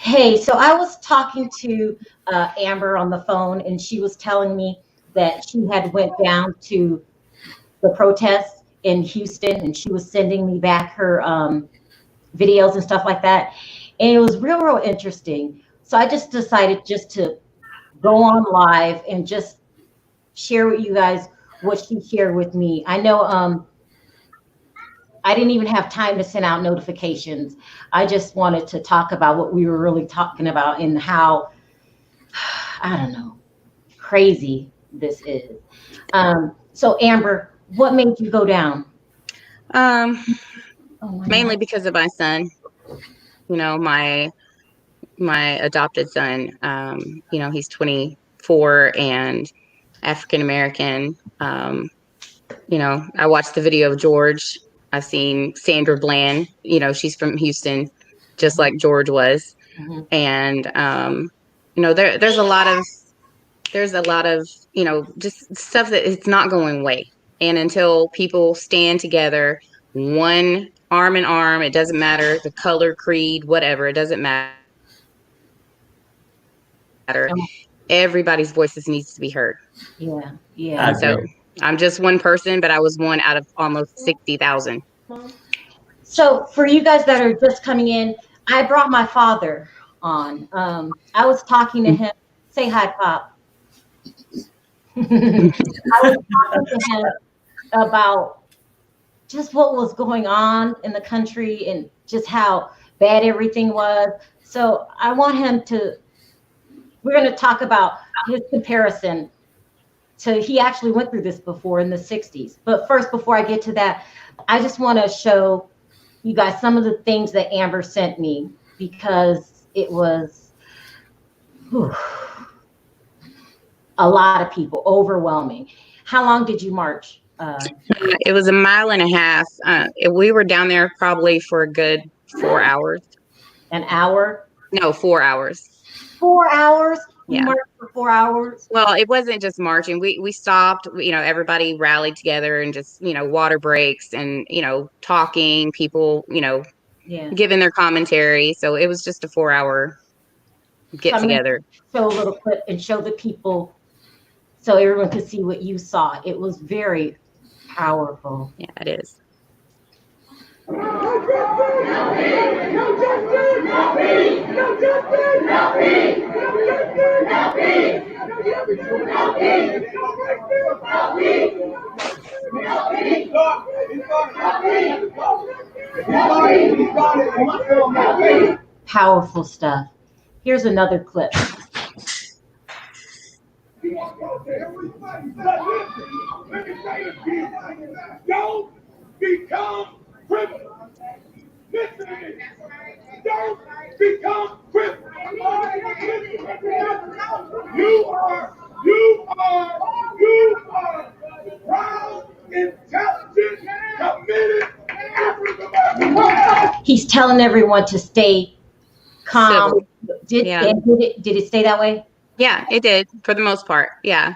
Hey, so I was talking to Amber on the phone, and she was telling me that she had went down to the protest in Houston, and she was sending me back her videos and stuff like that, and it was real interesting. So I just decided just to go on live and just share with you guys what she shared with me. I know I didn't even have time to send out notifications. I just wanted to talk about what we were really talking about and how, I don't know, crazy this is. So Amber, what made you go down? Um, Oh my Mainly God. because of my son. My adopted son. He's 24 and African American. I watched the video of George. I've seen Sandra Bland. She's from Houston, just like George was. Mhm. And there's a lot of just stuff that it's not going away. And until people stand together, one arm in arm, it doesn't matter the color, creed, whatever, it doesn't matter. Um, Everybody's voices needs to be heard. yeah, I yeah. And so agree. I'm just one person, but I was one out of almost 60,000. So for you guys that are just coming in, I brought my father on. I was talking to him. Say hi, Pop. I was talking to him about just what was going on in the country and just how bad everything was. So I want him to, we're going to talk about his comparison to, he actually went through this before in the 60s. But first, before I get to that, I just want to show you guys some of the things that Amber sent me because it was whew, a lot of people, overwhelming. How long did you march? It was a mile and a half. We were down there probably for a good 4 hours. An hour? No, 4 hours. 4 hours? You Yeah. marched for 4 hours? Well, it wasn't just marching. We stopped, everybody rallied together and just, water breaks and, talking, people, Yeah. giving their commentary. So it was just a 4 hour So get I'm going together. to show a little clip and show the people so everyone could see what you saw. It was very powerful. Yeah, it is. No justice! No peace! No justice! No peace! No justice! No peace! No justice! No peace! No justice! No peace! No peace! No peace! No peace! Powerful stuff. Here's another clip. Don't become criminals. Listen to me. Don't become criminals. You are proud, intelligent, committed African American. He's telling everyone to stay calm. Did it stay that way? Yeah, it did for the most part. Yeah.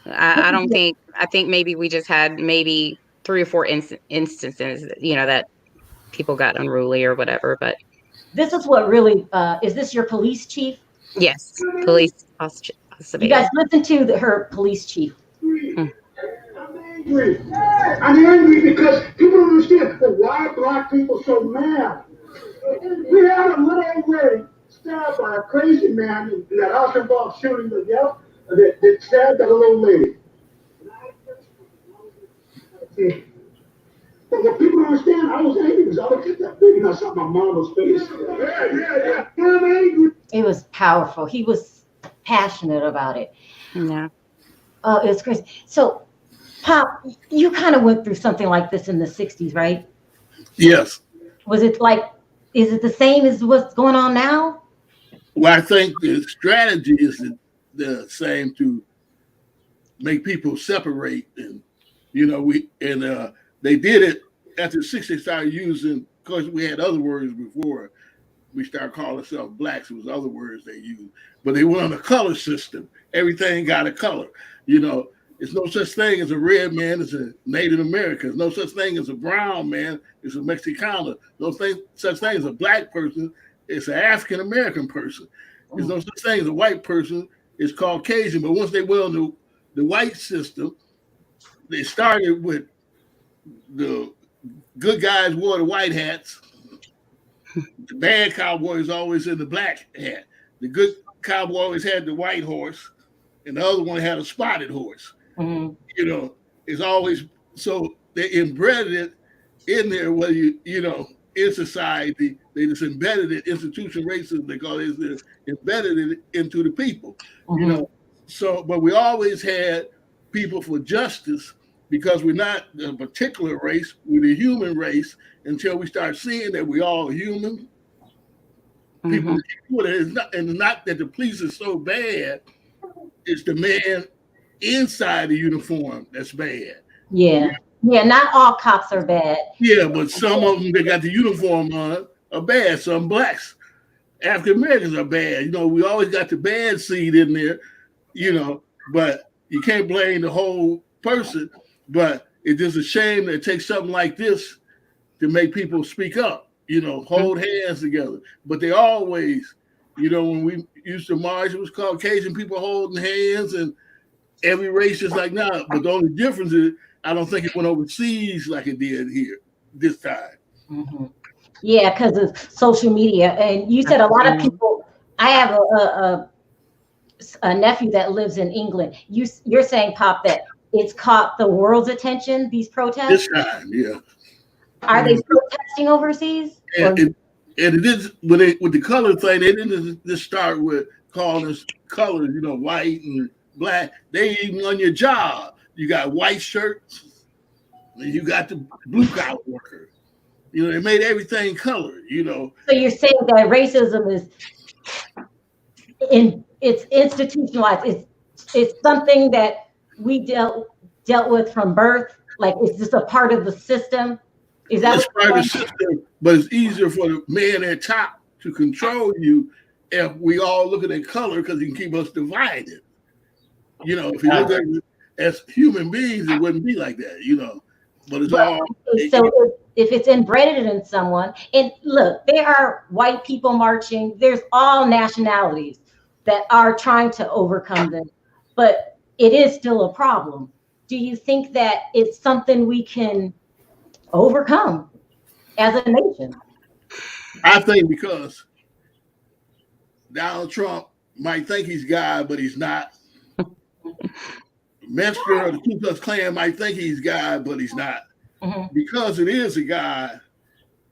I think maybe we just had maybe 3 or 4 instances, that people got unruly or whatever. But This is what really, is this your police chief? yes, police. You guys listen to her police chief. I'm angry. I'm angry because people don't understand. Well, why are black people so mad? We had a little old lady stabbed by a crazy man in that house involved shooting that stabbed that little old lady. But what people don't understand, I was angry because I looked at that thing and I saw my mama's face. Yeah. I'm angry. It was powerful. He was passionate about it. Yeah. It was crazy. So, Pop, you kind of went through something like this in the 60s, right? Yes. Was it like, is it the same as what's going on now? Well, I think the strategy is the same to make people separate, and they did it after the 60s. Started using, of course, we had other words before we started calling ourselves blacks. It was other words they used, but they went on a color system. Everything got a color. There's no such thing as a red man as a Native American. There's no such thing as a brown man as a Mexicana. No such thing as a black person it's an African American person. There's no such thing as a white person. It's Caucasian. But once they went on the white system, they started with the good guys wore the white hats. The bad cowboy is always in the black hat. The good cowboy always had the white horse, and the other one had a spotted horse. Mm-hmm. You know, it's always so they embedded it in there. Whether you know in society, they just embedded it. Institution racism, they call it, embedded it into the people. Mm-hmm. You know, so but we always had people for justice because we're not a particular race, we're the human race until we start seeing that we all human. People, it's not, and not that the police are so bad, it's the man inside the uniform that's bad. Yeah. Yeah, not all cops are bad. Yeah, but some of them that got the uniform on are bad. Some blacks, African Americans are bad. You know, we always got the bad seed in there, you know, but you can't blame the whole person. But it's just a shame that it takes something like this to make people speak up, you know, hold hands together. But they always, you know, when we used to march, it was Caucasian people holding hands and every race is like now. But the only difference is I don't think it went overseas like it did here this time. Mm-hmm. Yeah, because of social media. And you said a lot of people, I have a nephew that lives in England. You're saying, Pop, that it's caught the world's attention, these protests? This time, yeah. Are they protesting overseas? And it is with the color thing, they didn't just start with calling us colors, you know, white and black. They even on your job. You got white shirts, and you got the blue collar worker. You know, they made everything colored, you know. So you're saying that racism is it's institutionalized. It's something that we dealt with from birth. Like it's just a part of the system. Is that it's part of the system? But it's easier for the man at top to control you if we all look at their color because he can keep us divided. You know, if you look at it as human beings, it wouldn't be like that, you know. But it's all so if it's embedded in someone, and look, there are white people marching, there's all nationalities that are trying to overcome this, but it is still a problem. Do you think that it's something we can overcome as a nation? I think because Donald Trump might think he's God, but he's not. Metzger or the Ku Klux Klan might think he's God, but he's not. Mm-hmm. Because it is a God,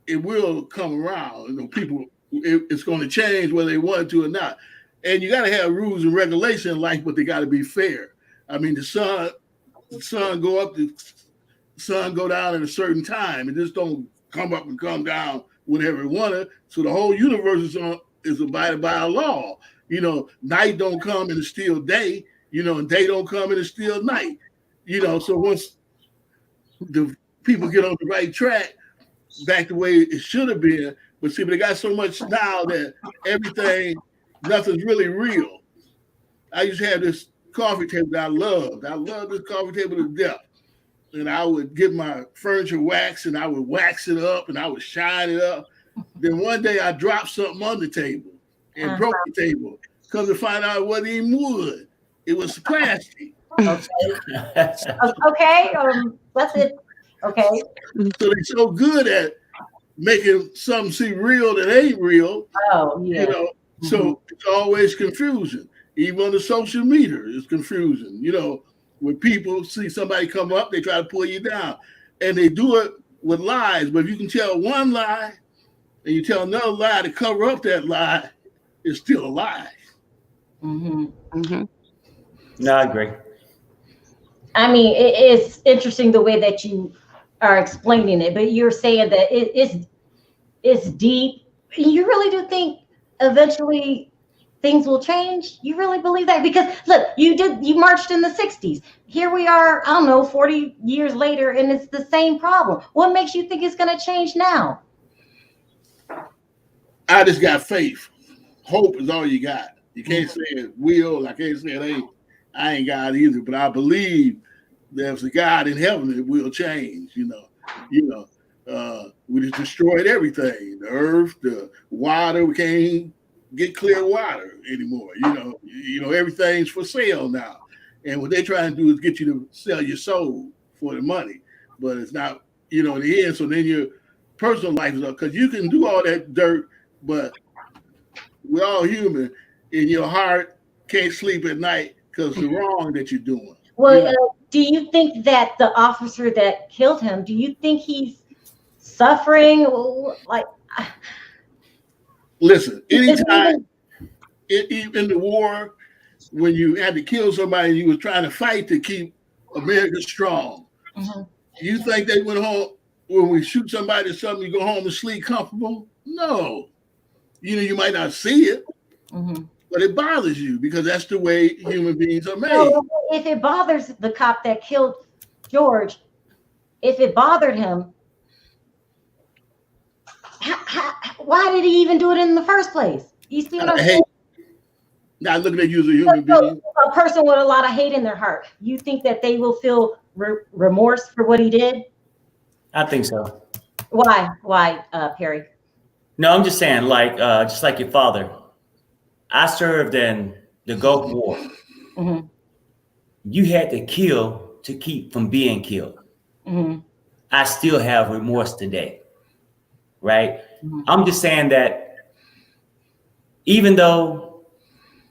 it will come around. You know, people, it's going to change whether they want to or not. And you got to have rules and regulations in life, but they got to be fair. I mean, the sun go up, the sun go down at a certain time. It just don't come up and come down whenever it wanted. So the whole universe is abided by a law. You know, night don't come and it's still day. You know, and day don't come and it's still night. You know, so once the people get on the right track, back the way it should have been. But see, they got so much now that nothing's really real. I used to have this coffee table that I loved. I loved this coffee table to death. And I would get my furniture waxed and I would wax it up and I would shine it up. Then one day I dropped something on the table and broke the table. Come to find out it wasn't even wood. It was plastic. Okay, that's it. Okay. So they're so good at making something seem real that ain't real. Oh, yeah. You know, so it's always confusion. Even on the social media, it's confusion. You know, when people see somebody come up, they try to pull you down. And they do it with lies. But if you can tell one lie and you tell another lie to cover up that lie, it's still a lie. Mm-hmm. Mm-hmm. No, I agree. I mean, it's interesting the way that you are explaining it, but you're saying that it's deep. You really do think eventually things will change? You really believe that? Because look, you marched in the 60s. Here we are, I don't know, 40 years later, and it's the same problem. What makes you think it's going to change now? I just got faith. Hope is all you got. You can't say it will. I can't say it ain't. I ain't God either, but I believe there's a God in heaven that will change. We just destroyed everything. The earth, the water, we can't get clear water anymore. Everything's for sale now. And what they're trying to do is get you to sell your soul for the money. But it's not, in the end. So then your personal life is up because you can do all that dirt, but we're all human, and your heart can't sleep at night because the wrong that you're doing. Well, do you think that the officer that killed him, do you think he's suffering? Like, listen, anytime in the war, when you had to kill somebody, you was trying to fight to keep America strong. Mm-hmm. You think they went home when we shoot somebody or something, you go home and sleep comfortable? No. You might not see it, mm-hmm. but it bothers you because that's the way human beings are made. Well, if it bothers the cop that killed George, if it bothered him, why did he even do it in the first place? You see what I'm saying? Not looking at you as a human being. A person with a lot of hate in their heart, you think that they will feel remorse for what he did? I think so. Why, Perry? No, I'm just saying, just like your father, I served in the Gulf War. Mm-hmm. You had to kill to keep from being killed. Mm-hmm. I still have remorse today, right? Mm-hmm. I'm just saying that even though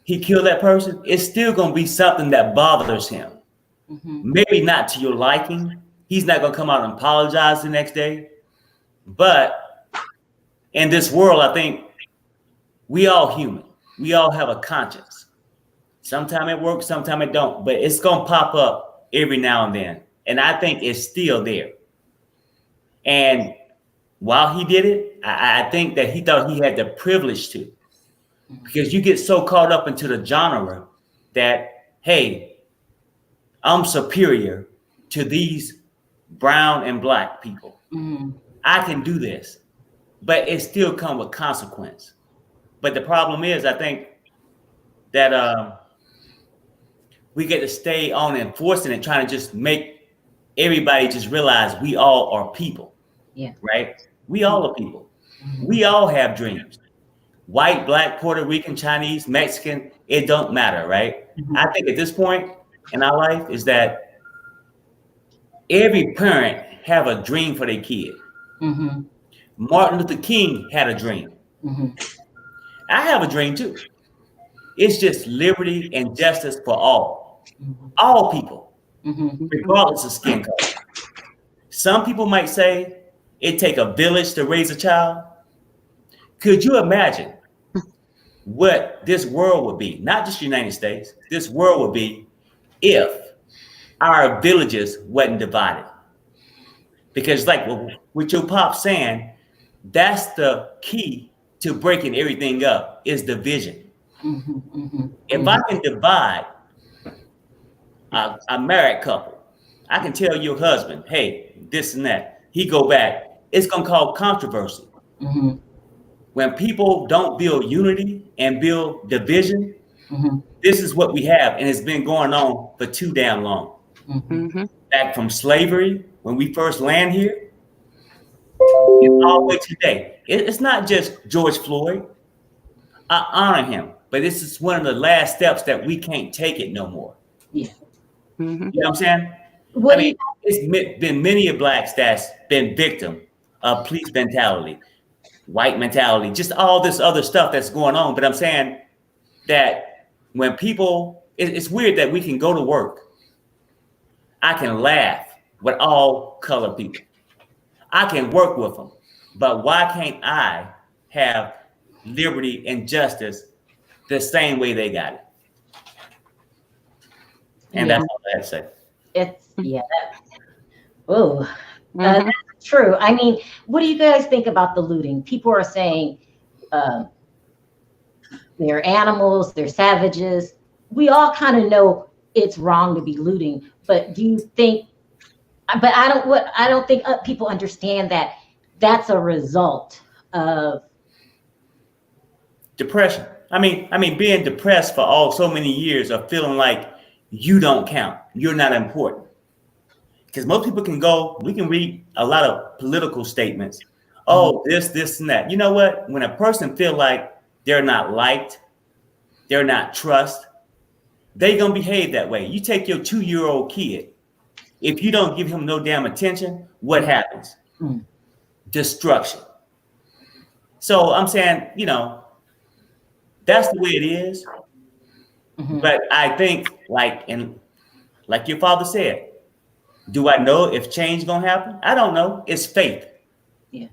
he killed that person, it's still going to be something that bothers him. Mm-hmm. Maybe not to your liking. He's not going to come out and apologize the next day. But in this world, I think we all human. We all have a conscience. Sometimes it works, sometimes it don't. But it's going to pop up every now and then. And I think it's still there. And while he did it, I think that he thought he had the privilege to. Because you get so caught up into the genre that, hey, I'm superior to these brown and black people. Mm-hmm. I can do this, but it still comes with consequence. But the problem is, I think that we get to stay on enforcing it, trying to just make everybody just realize we all are people. Yeah. Right? We all are people. Mm-hmm. We all have dreams. White, black, Puerto Rican, Chinese, Mexican, it don't matter, right? Mm-hmm. I think at this point in our life is that every parent have a dream for their kid. Mm-hmm. Martin Luther King had a dream. Mm-hmm. I have a dream too. It's just liberty and justice for all. Mm-hmm. All people, mm-hmm. regardless of skin color. Some people might say it take a village to raise a child. Could you imagine what this world would be, not just the United States, this world would be if our villages wasn't divided? Because like with your pop saying, that's the key to breaking everything up is division. Mm-hmm, mm-hmm, if mm-hmm. I can divide a married couple, I can tell your husband, hey, this and that. He go back, it's going to cause controversy. Mm-hmm. When people don't build unity and build division, mm-hmm. this is what we have. And it's been going on for too damn long. Mm-hmm. Back from slavery, when we first land here, and all the way today. It's not just George Floyd. I honor him, but this is one of the last steps that we can't take it no more. Yeah. Mm-hmm. You know what I'm saying? It's been many of blacks that's been victim of police mentality, white mentality, just all this other stuff that's going on. But I'm saying that when people, it's weird that we can go to work. I can laugh with all color people. I can work with them. But why can't I have liberty and justice the same way they got it? And that's all I have to say. That's true. I mean, what do you guys think about the looting? People are saying they're animals, they're savages. We all kind of know it's wrong to be looting, but do you think? But I don't think people understand that that's a result of depression. I mean, being depressed for so many years of feeling like you don't count, you're not important. Because most people we can read a lot of political statements oh, this, and that. You know what? When a person feel like they're not liked, they're not trust, they gonna behave that way. You take your 2-year-old kid. If you don't give him no damn attention, what happens? Destruction. So I'm saying, that's the way it is. But I think, like your father said, do I know if change gonna happen? I don't know. It's faith. Yeah.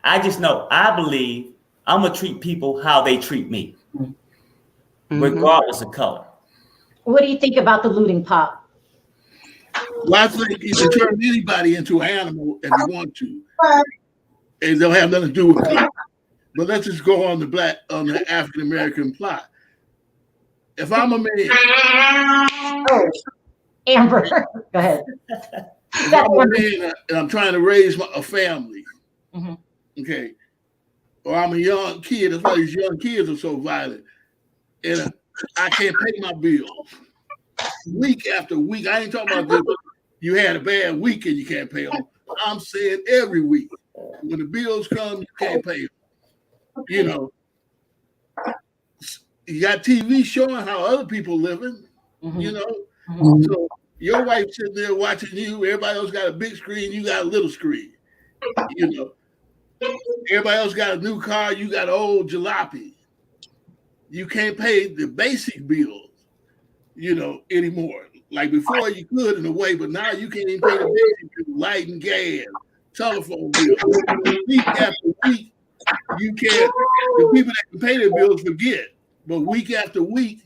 I just know, I believe I'm gonna treat people how they treat me, regardless of color. What do you think about the looting, Pop? Well, I think you can turn anybody into an animal if you want to. It don't have nothing to do with color. But let's just go on the African American plot. If I'm a man, Oh, Amber, go ahead. if I'm a man and I'm trying to raise a family, okay, or I'm a young kid, that's why these young kids are so violent, and I can't pay my bills week after week. I ain't talking about this. You had a bad week and you can't pay them. I'm saying every week. When the bills come, you can't pay them. You got TV showing how other people living, So your wife sitting there watching you, everybody else got a big screen, you got a little screen. Everybody else got a new car, you got an old jalopy. You can't pay the basic bills, anymore. Like before you could in a way, but now you can't even pay the basic bills, light and gas, telephone bills. Week after week, you can't. The people that can pay their bills forget. But week after week,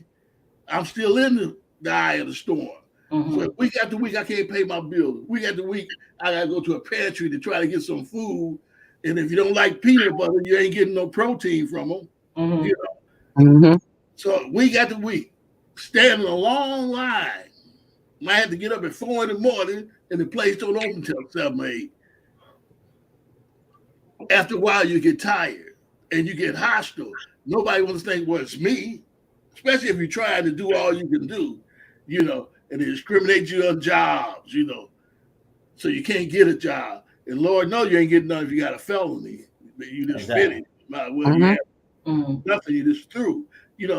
I'm still in the eye of the storm. So week after week, I can't pay my bills. Week after week, I gotta go to a pantry to try to get some food. And if you don't like peanut butter, you ain't getting no protein from them. So week after week, standing a long line. Might have to get up at 4 in the morning, and the place don't open until 7 or 8. After a while, you get tired and you get hostile. Nobody wants to think, well, it's me, especially if you're trying to do all you can do, and they discriminate you on jobs, so you can't get a job. And Lord knows you ain't getting none if you got a felony. You just finished. Well, you have nothing, you just through.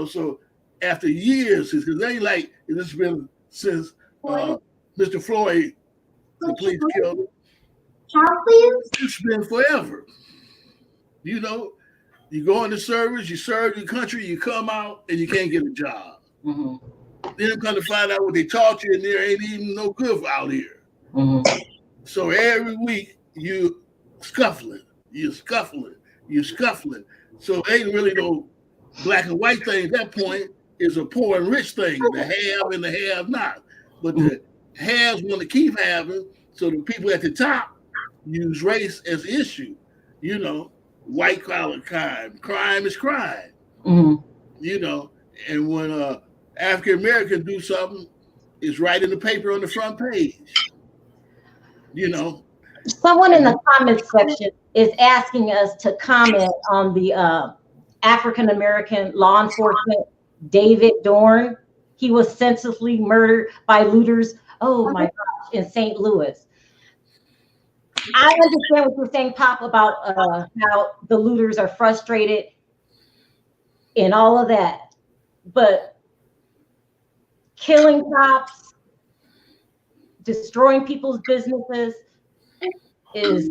So after years, because they ain't like, this has been since Mr. Floyd, the police killed him. It's been forever. You go into service, you serve your country, you come out, and you can't get a job. Then come to find out what they taught you, and there ain't even no good out here. So every week you scuffling. So ain't really no black and white thing at that point. Is a poor and rich thing, the have and the have not. But the haves want to keep having, so the people at the top use race as issue. White collar crime is crime. And when African Americans do something, it's right in the paper on the front page. Someone in the comment section is asking us to comment on the African American law enforcement, David Dorn. He was senselessly murdered by looters. Oh my gosh, in St. Louis. I understand what you're saying, Pop, about how the looters are frustrated and all of that. But killing cops, destroying people's businesses is,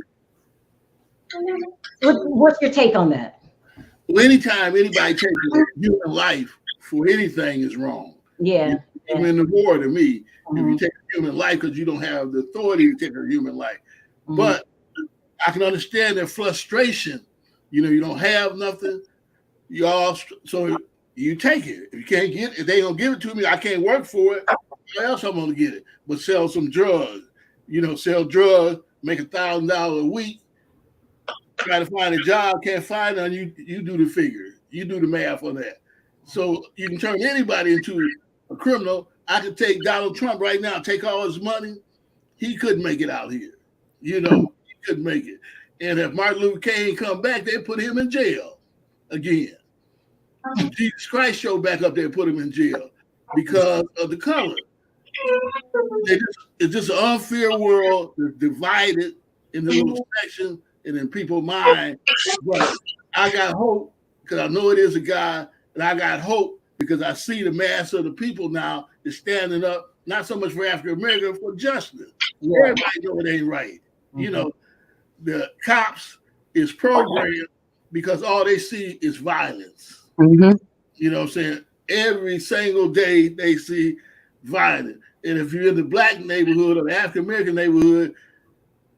what's your take on that? Well, anytime anybody takes a human life for anything is wrong. Yeah. Even in the war, to me, if you take a human life because you don't have the authority to take a human life. But I can understand their frustration. You don't have nothing. So you take it. If you can't get it, if they don't give it to me, I can't work for it. How else I'm gonna get it? But sell some drugs. Sell drugs, make $1,000 a week. Try to find a job, can't find none. You do the figures. You do the math on that. So you can turn anybody into a criminal. I could take Donald Trump right now, take all his money. He couldn't make it out here. He couldn't make it. And if Martin Luther King come back, they put him in jail again. Jesus Christ showed back up there and put him in jail because of the color. It's just an unfair world that's divided in the little section and in people's mind. But I got hope because I know it is a God, and I got hope because I see the mass of the people now is standing up, not so much for African America, for justice. Yeah. Everybody know it ain't right. Mm-hmm. You know, the cops is programmed because all they see is violence. Mm-hmm. You know what I'm saying? Every single day they see violence. And if you're in the black neighborhood or the African American neighborhood,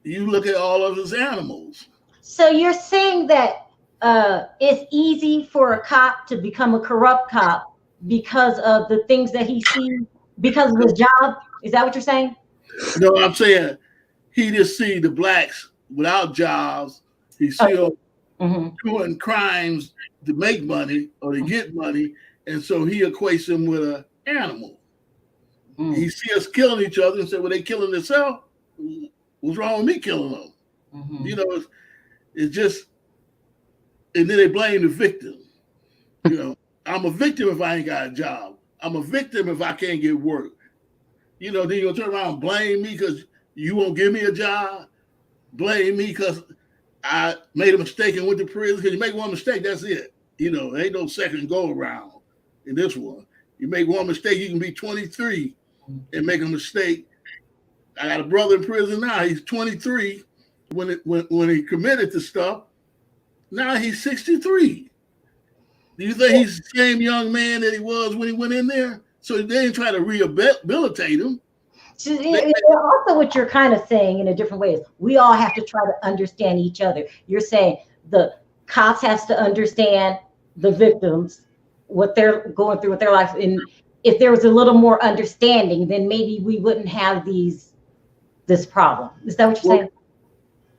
you look at all of us as animals. So you're saying that it's easy for a cop to become a corrupt cop because of the things that he sees, because of his job? Is that what you're saying? No, I'm saying he just see the blacks without jobs. He's still doing crimes to make money or to get money, and so he equates them with an animal. He see us killing each other and say, well, they killing themselves. What's wrong with me killing them? You know, it's just, and then they blame the victim. You know, I'm a victim if I ain't got a job. I'm a victim if I can't get work. You know, then you're gonna turn around and blame me because you won't give me a job. Blame me because I made a mistake and went to prison. Because you make one mistake, that's it. You know, there ain't no second go around in this one. You make one mistake, you can be 23 and make a mistake. I got a brother in prison now. He's 23 when he committed to stuff. Now he's 63. Do you think he's the same young man that he was when he went in there? So they didn't try to rehabilitate him. Also, what you're kind of saying in a different way is we all have to try to understand each other. You're saying the cops have to understand the victims, what they're going through with their life. And if there was a little more understanding, then maybe we wouldn't have this problem. Is that what you're saying?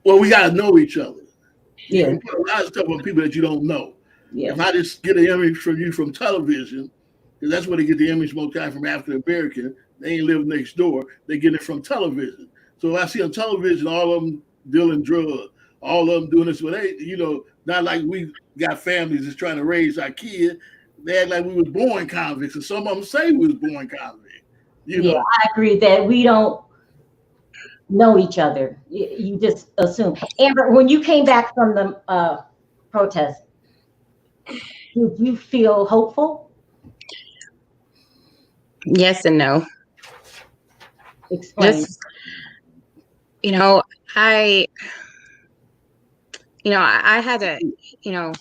Well, we got to know each other. Yeah. You put a lot of stuff on people that you don't know. Yeah. If I just get an image from you from television, because that's where they get the image most time from African American, they ain't live next door. They get it from television. So if I see on television, all of them dealing drugs, all of them doing this, well, they, you know, not like we got families that's trying to raise our kids. They act like we was born convicts, and some of them say we was born convicts. You know? I agree that we don't know each other. You just assume. Amber, when you came back from the protest, did you feel hopeful? Yes and no. Explain. Just, you know, I had to, you know,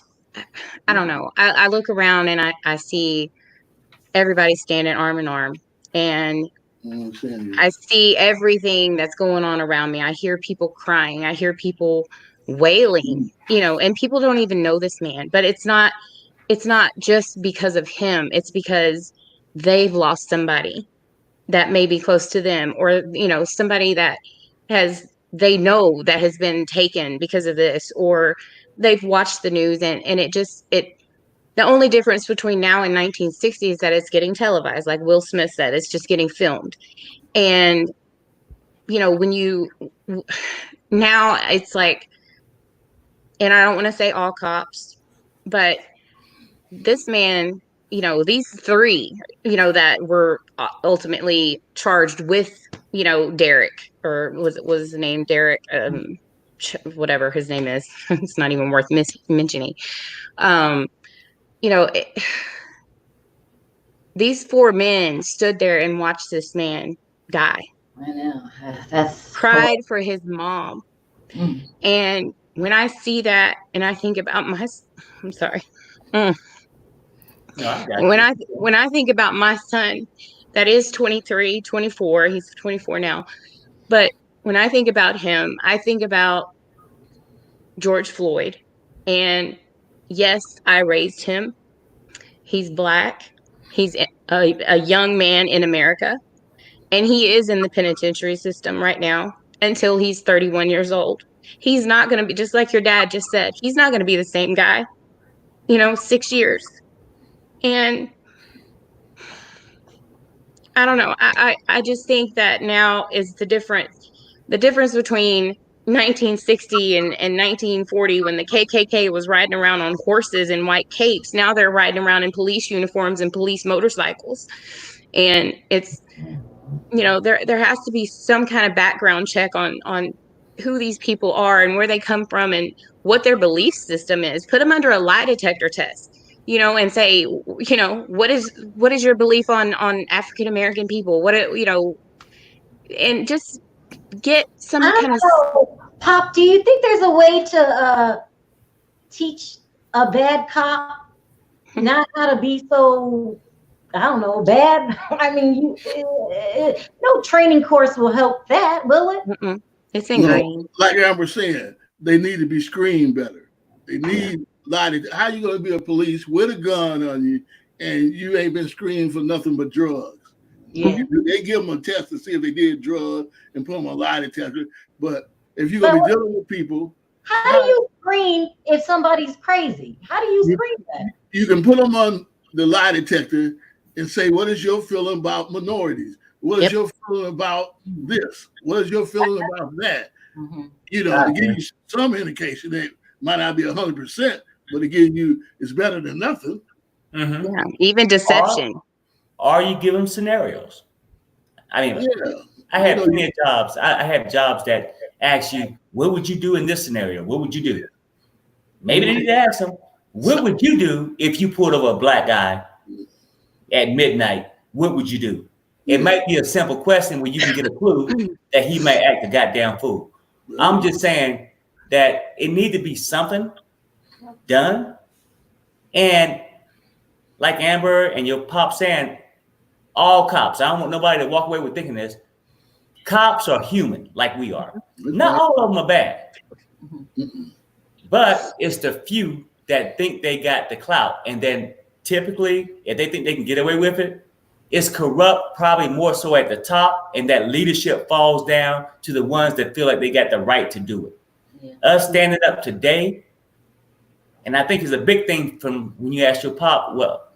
I don't know. I look around and I see everybody standing arm in arm, and I see everything that's going on around me. I hear people crying. I hear people wailing, you know, and people don't even know this man, but it's not just because of him. It's because they've lost somebody that may be close to them, or, you know, somebody that they know that has been taken because of this, or they've watched the news and the only difference between now and 1960 is that it's getting televised. Like Will Smith said, it's just getting filmed. And, you know, now it's like, and I don't want to say all cops, but this man, you know, these three, you know, that were ultimately charged with, you know, Derek, or was his name Derek, whatever his name is. It's not even worth mentioning. You know, these four men stood there and watched this man die. I know. That's cried for his mom. And when I see that, and I think about I'm sorry. No, when I think about my son that is 23, 24, he's 24 now. But when I think about him, I think about George Floyd. And yes, I raised him. He's Black. He's a young man in America. And he is in the penitentiary system right now until he's 31 years old. He's not going to be, just like your dad just said, he's not going to be the same guy, you know, 6 years. And I don't know. I just think that now is the difference between 1960 and 1940, when the KKK was riding around on horses and white capes. Now they're riding around in police uniforms and police motorcycles. And it's, you know, there has to be some kind of background check on who these people are and where they come from and what their belief system is. Put them under a lie detector test, and say, what is your belief on African American people? And just get I some don't kind of. know, Pop. Do you think there's a way to teach a bad cop not how to be so, I don't know, bad? I mean, no training course will help that, will it? It's ingrained. No, like Amber saying, they need to be screened better. They need how you going to be a police with a gun on you and you ain't been screened for nothing but drugs? Yeah. They give them a test to see if they did drugs and put them on a lie detector. But if you're going to be dealing with people, how do you screen if somebody's crazy? How do you screen that? You can put them on the lie detector and say, what is your feeling about minorities? What is your feeling about this? What is your feeling about that? To give you some indication that might not be 100%, but to give you, it's better than nothing. Yeah, even deception. Or you give them scenarios. I mean, I have plenty of jobs. I have jobs that ask you, what would you do in this scenario? What would you do? Maybe they need to ask them, what would you do if you pulled over a black guy at midnight? What would you do? It might be a simple question where you can get a clue that he might act a goddamn fool. I'm just saying that it need to be something done. And like Amber and your pop saying, all cops, I don't want nobody to walk away with thinking this. Cops are human like we are. Not all of them are bad. But it's the few that think they got the clout. And then typically, if they think they can get away with it, it's corrupt, probably more so at the top. And that leadership falls down to the ones that feel like they got the right to do it. Yeah. Us standing up today, and I think it's a big thing from when you ask your pop, well,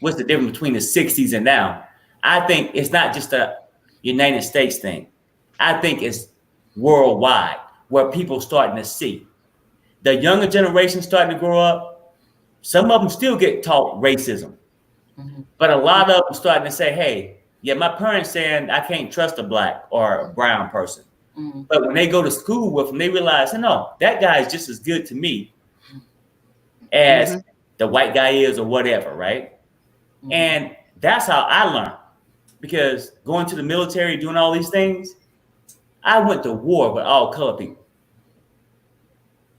what's the difference between the 60s and now? I think it's not just a United States thing. I think it's worldwide where people starting to see. The younger generation starting to grow up, some of them still get taught racism. But a lot of them starting to say, hey, yeah, my parents saying I can't trust a black or a brown person. But when they go to school with them, they realize, no, that guy is just as good to me as the white guy is or whatever, right? And that's how I learned. Because going to the military, doing all these things, I went to war with all color people.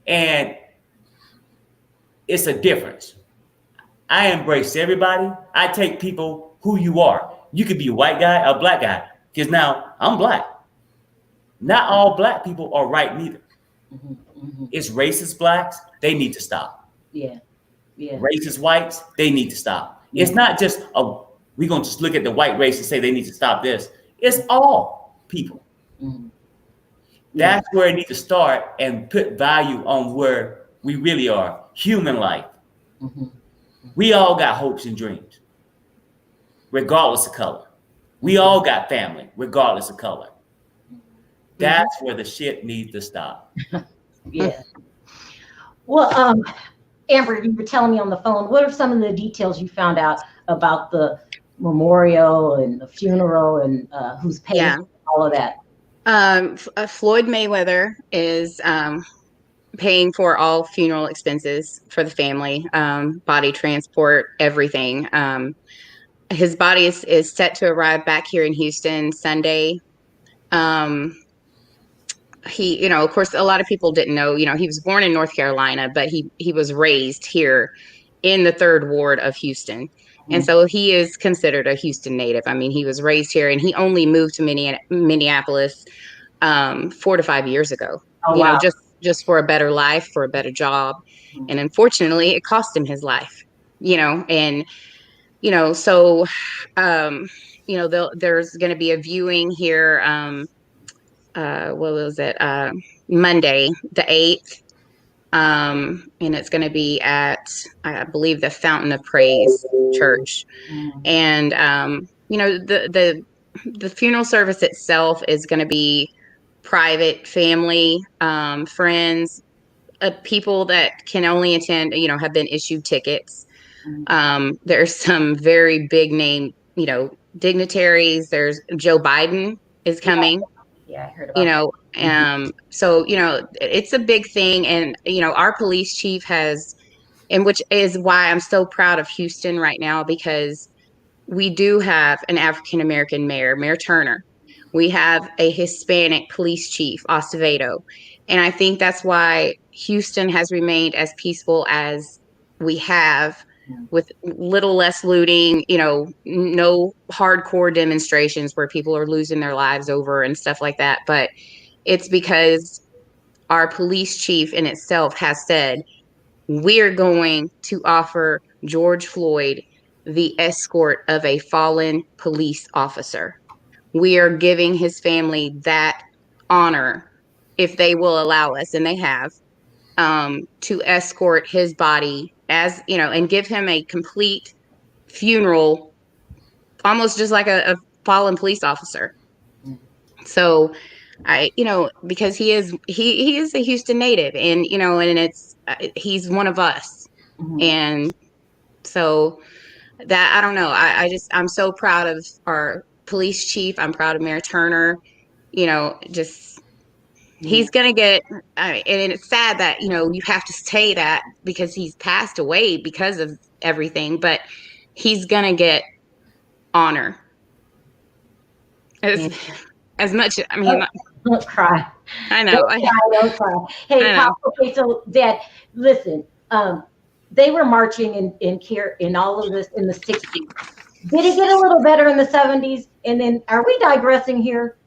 And it's a difference. I embrace everybody. I take people who you are. You could be a white guy or a black guy. Because now I'm black. Not all black people are right neither. It's racist blacks. They need to stop. Yeah. Racist whites. They need to stop. It's not just we're going to just look at the white race and say they need to stop this. It's all people. That's where it needs to start and put value on where we really are. Human life. We all got hopes and dreams, regardless of color. We all got family, regardless of color. That's where the shit needs to stop. Yeah. Well, Amber, you were telling me on the phone, what are some of the details you found out about the memorial and the funeral and who's paying all of that? Floyd Mayweather is paying for all funeral expenses for the family, body transport, everything. His body is set to arrive back here in Houston Sunday. He, of course, a lot of people didn't know, he was born in North Carolina, but he was raised here in the 3rd Ward of Houston. And so he is considered a Houston native. I mean, he was raised here and he only moved to Minneapolis 4 to 5 years ago, wow. just for a better life, for a better job. And unfortunately, it cost him his life, and, so, there's going to be a viewing here. What was it? Monday, the 8th. And it's going to be at, I believe, the Fountain of Praise Church. And, the funeral service itself is going to be private, family, friends, people that can only attend, have been issued tickets. There's some very big name, dignitaries. There's Joe Biden is coming. Yeah, I heard You about know, so, you know, it's a big thing. And, you know, our police chief has, and which is why I'm so proud of Houston right now, because we do have an African American mayor, Mayor Turner. We have a Hispanic police chief, Acevedo. And I think that's why Houston has remained as peaceful as we have, with little less looting, you know, no hardcore demonstrations where people are losing their lives over and stuff like that. But it's because our police chief in itself has said, we're going to offer George Floyd the escort of a fallen police officer. We are giving his family that honor, if they will allow us, and they have, to escort his body, as you know, and give him a complete funeral, almost just like a fallen police officer. So you know, because he is a Houston native, and you know, and it's he's one of us. And so that, I don't know, I'm so proud of our police chief. I'm proud of Mayor Turner. You know, just he's gonna get, and it's sad that, you know, you have to say that because he's passed away because of everything, but he's gonna get honor as as much. I mean, Don't cry. I know. Don't cry. Don't cry. Hey, I know. Pop. Okay, so Dad, listen. They were marching in all of this in the 60s. Did it get a little better in the 70s? And then, are we digressing here?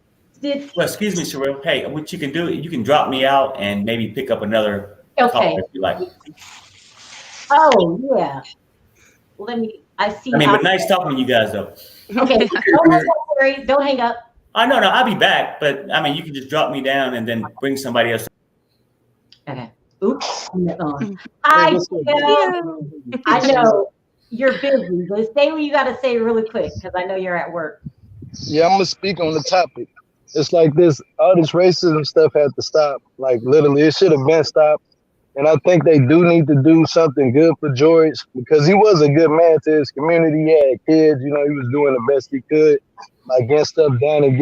Well, excuse me, Sherelle. Hey, what you can do, you can drop me out and maybe pick up another Okay. call if you like. Oh yeah. I see. I mean, but nice talking to you guys, though. Okay. Don't hang up, Terry. Don't hang up. No, I'll be back. But I mean, you can just drop me down and then bring somebody else. Okay. Oops. Hi, I know you're busy, but say what you got to say really quick because I know you're at work. Yeah, I'm gonna speak on the topic. It's like this, all this racism stuff had to stop. Like literally, it should have been stopped. And I think they do need to do something good for George because he was a good man to his community. He had kids, you know, he was doing the best he could, like getting stuff done and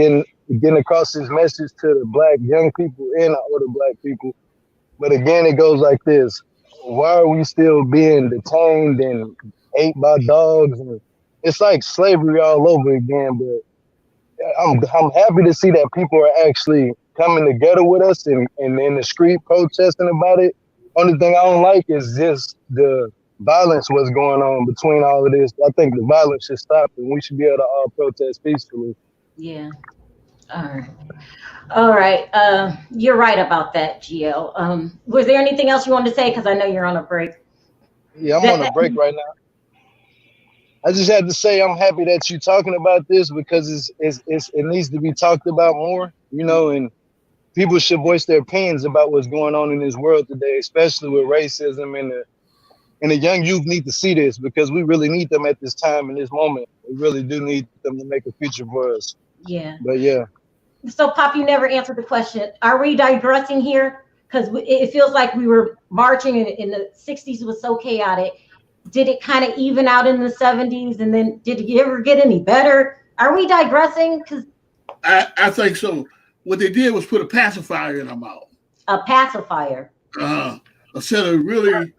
getting across his message to the black young people and the older black people. But again, it goes like this: why are we still being detained and ate by dogs? And it's like slavery all over again. But I'm happy to see that people are actually coming together with us and in the street protesting about it. Only thing I don't like is just the violence what's going on between all of this. I think the violence should stop and we should be able to all protest peacefully. Yeah. All right. You're right about that, GL. Was there anything else you wanted to say? Because I know you're on a break. Yeah, I'm on a break right now. I just had to say I'm happy that you're talking about this because it needs to be talked about more, you know, and people should voice their opinions about what's going on in this world today, especially with racism, and the young youth need to see this because we really need them at this time in this moment. We really do need them to make a future for us. Yeah. But yeah. So, Pop, you never answered the question. Are we digressing here? Because it feels like we were marching in the 60s was so chaotic. Did it kind of even out in the 70s? And then did it ever get any better? Are we digressing? Because I think so. What they did was put a pacifier in our mouth. A pacifier. Instead of really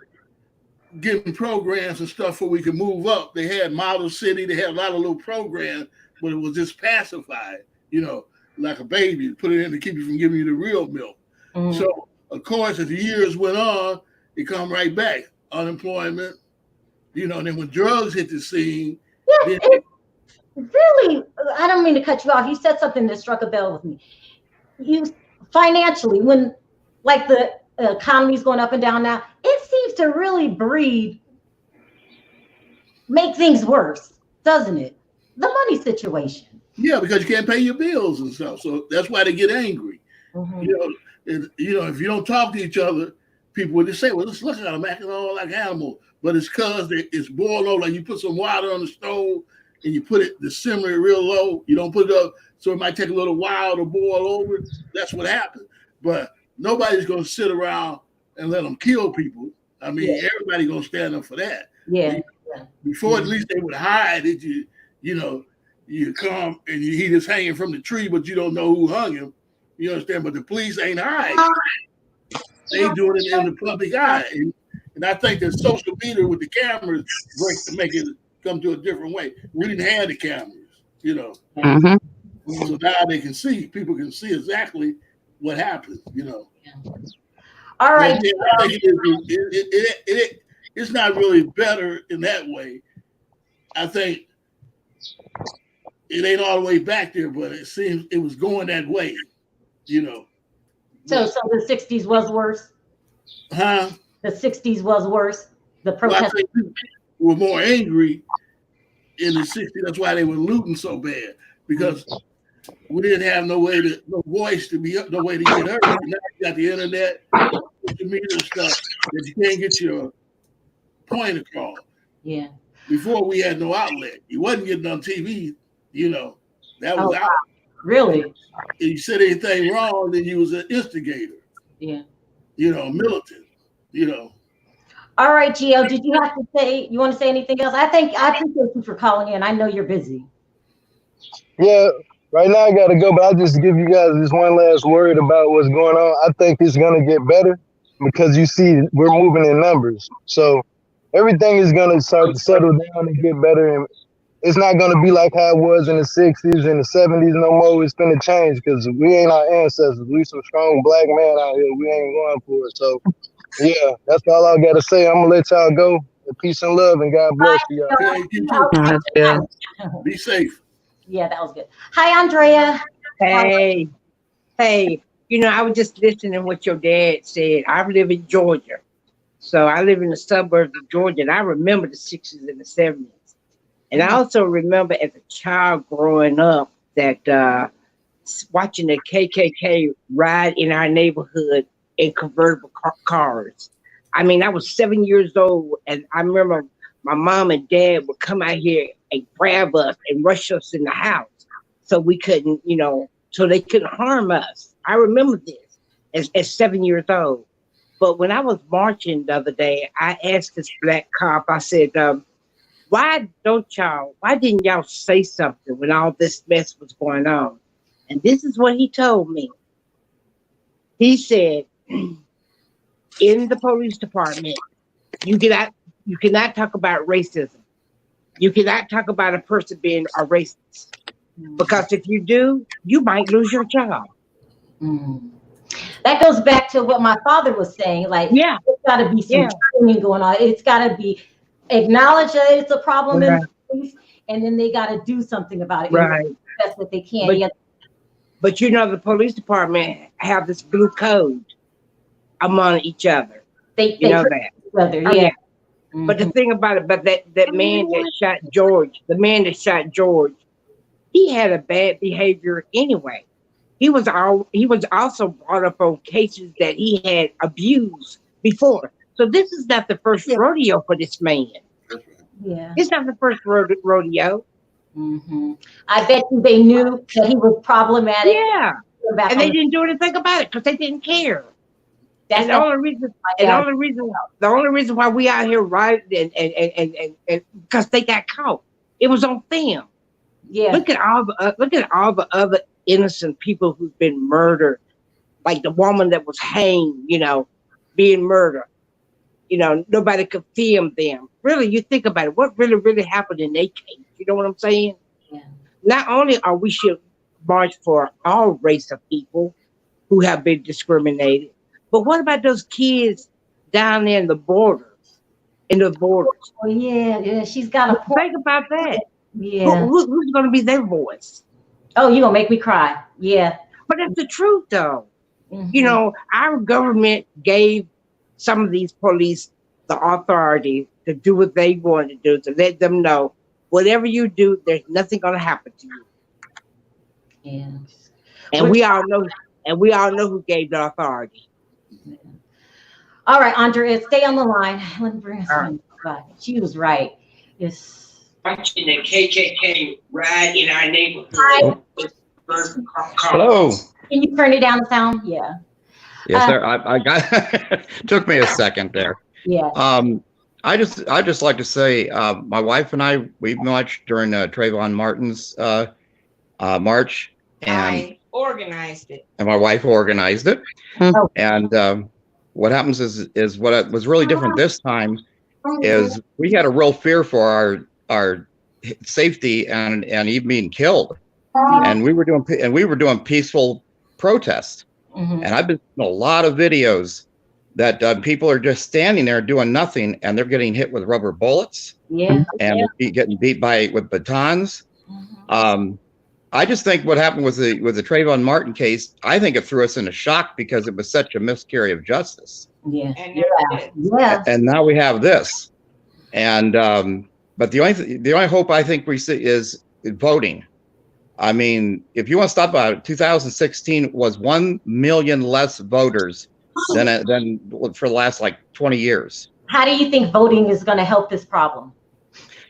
getting programs and stuff where we could move up, they had Model City. They had a lot of little programs, but it was just pacified, you know, like a baby. Put it in to keep you from giving you the real milk. Mm-hmm. So, of course, as the years went on, it come right back. Unemployment, you know, and then when drugs hit the scene. Yeah, really, I don't mean to cut you off. You said something that struck a bell with me. You financially, when like the economy's going up and down now, it seems to really make things worse, doesn't it? The money situation. Yeah, because you can't pay your bills and stuff. So that's why they get angry. Mm-hmm. You know, if you don't talk to each other, people would just say, well, let's look at them acting all like animals. But it's because it's boiled over. Like you put some water on the stove and you put it to simmer it real low. You don't put it up, so it might take a little while to boil over. That's what happens. But nobody's going to sit around and let them kill people. I mean, everybody's going to stand up for that. Yeah. Before, at least they would hide it. You know, you come and he's just hanging from the tree, but you don't know who hung him. You understand? But the police ain't hiding. They do it in the public eye. And I think that social media with the cameras make it come to a different way. We didn't have the cameras, you know. So now they can see, people can see exactly what happened, you know. All right. Yeah, I think it's not really better in that way. I think it ain't all the way back there, but it seems it was going that way, you know. So the 60s was worse? Huh? The 60s was worse? The protest? Well, I think people were more angry in the 60s. That's why they were looting so bad, because we didn't have no voice to be up, no way to get heard. Now you got the internet, social media stuff that you can't get your point across. Yeah. Before we had no outlet. You wasn't getting on TV, you know. That was out. Really? If you said anything wrong, then you was an instigator. Yeah. You know, militant, you know. All right, Gio, did you want to say anything else? I appreciate you for calling in. I know you're busy. Yeah, right now I gotta go, but I'll just give you guys this one last word about what's going on. I think it's gonna get better because you see we're moving in numbers. So everything is gonna start to settle down and get better, and it's not gonna be like how it was in the 60s and the 70s no more. It's gonna change because we ain't our ancestors. We some strong black man out here. We ain't going for it. So yeah, that's all I gotta say. I'm gonna let y'all go. Peace and love, and God bless you y'all. Thank you too. Be safe. Yeah, that was good. Hi, Andrea. Hey, you know, I was just listening to what your dad said. I live in Georgia. So I live in the suburbs of Georgia, and I remember the 60s and the 70s. And I also remember as a child growing up that watching the KKK ride in our neighborhood in convertible cars. I mean, I was 7 years old, and I remember my mom and dad would come out here and grab us and rush us in the house so we couldn't, you know, so they couldn't harm us. I remember this as 7 years old. But when I was marching the other day, I asked this black cop, I said, why didn't y'all say something when all this mess was going on? And this is what he told me. He said, in the police department, you cannot talk about racism. You cannot talk about a person being a racist. Because if you do, you might lose your job. That goes back to what my father was saying. Like, yeah, it's got to be some training going on. It's got to be acknowledged that it's a problem in the police, and then they got to do something about it. Right. That's what they can. But you know, the police department have this blue code among each other. They know that. Other, yeah. But the thing about it, but that man that shot George, he had a bad behavior anyway. He was also brought up on cases that he had abused before. So this is not the first rodeo for this man. Yeah, it's not the first rodeo. I bet you they knew that he was problematic. Yeah, and they didn't do anything about it because they didn't care. That's the only reason. And the only reason why we out here rioting and because they got caught. It was on film. Yeah. Look at all the other innocent people who've been murdered, like the woman that was hanged. You know, being murdered. You know, nobody could film them. Really, you think about it. What really happened in their case? You know what I'm saying? Yeah. Not only are we should march for all race of people who have been discriminated, but what about those kids down there in the borders? Oh yeah, she's got a point. Think about that. Yeah, who's going to be their voice? Oh, you're gonna make me cry. Yeah, but that's the truth, though. You know, our government gave some of these police the authority to do what they want to do, to let them know whatever you do, there's nothing going to happen to you. Yeah, and we all know who gave the authority. Yeah. All right, Andrea, stay on the line. Let me bring us in. She was right. Yes. Watching the KKK ride in our neighborhood. Hello. Can you turn it down the sound? Yeah. Yes, sir. I got. Took me a second there. Yeah. I just like to say, my wife and I, we marched during Trayvon Martin's march, and organized it. And my wife organized it. Oh. And what happens is what was really different this time is we had a real fear for our safety and even being killed. And we were doing peaceful protests. Mm-hmm. And I've been seeing a lot of videos that people are just standing there doing nothing, and they're getting hit with rubber bullets. Yeah. And getting beat with batons. Mm-hmm. I just think what happened with the Trayvon Martin case, I think it threw us into shock because it was such a miscarriage of justice. Yeah. And Yeah. And now we have this. And but the only hope I think we see is voting. I mean, if you want to stop about it, 2016 was 1 million less voters than for the last like 20 years. How do you think voting is going to help this problem?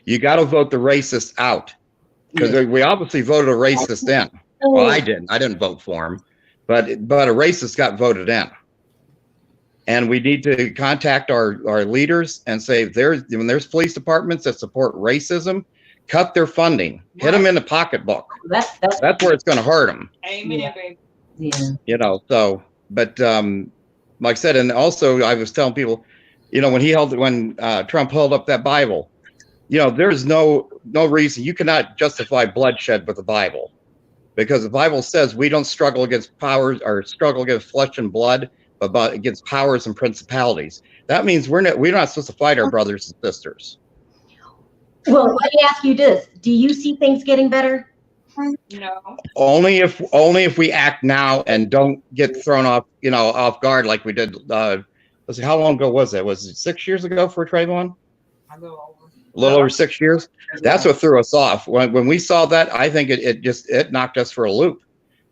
You got to vote the racists out, because we obviously voted a racist in. Well, I didn't vote for him, but a racist got voted in. And we need to contact our leaders and say, when there's police departments that support racism, cut their funding, hit them in the pocketbook. That's where it's going to hurt them. Amen, baby. Yeah. You know, so, but like I said, and also I was telling people, you know, when Trump held up that Bible, you know, there's no reason you cannot justify bloodshed with the Bible, because the Bible says we don't struggle against powers or struggle against flesh and blood, but against powers and principalities. That means we're not supposed to fight our brothers and sisters. Well, let me ask you this: do you see things getting better? No. Only if we act now and don't get thrown off guard like we did. Let's see, how long ago was that? Was it 6 years ago for Trayvon? A little over 6 years. That's what threw us off. When we saw that, I think it knocked us for a loop.